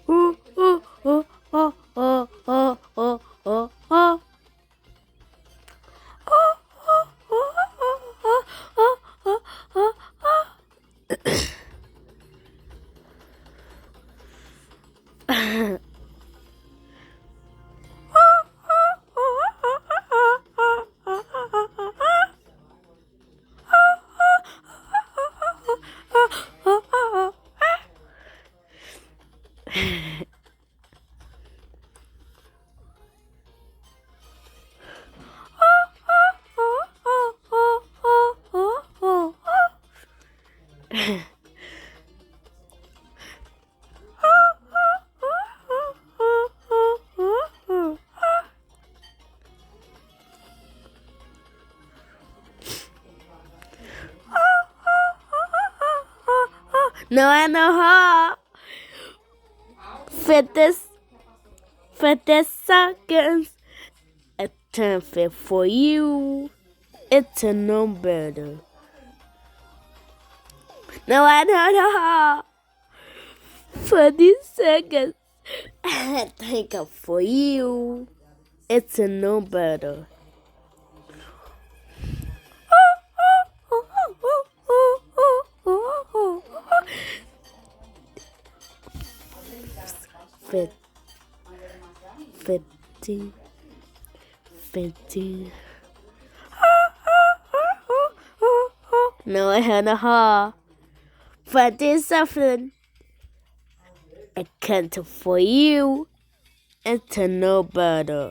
Oh, oh, oh, oh, oh, oh, oh, oh, oh. No, I know her. For this seconds, a turn fit for you. It's a no better. No, I know her. For these seconds, I think of for you. It's a no better. Fit, 15, 15. No, I had a ha. 47. I can't for you. It's a no better.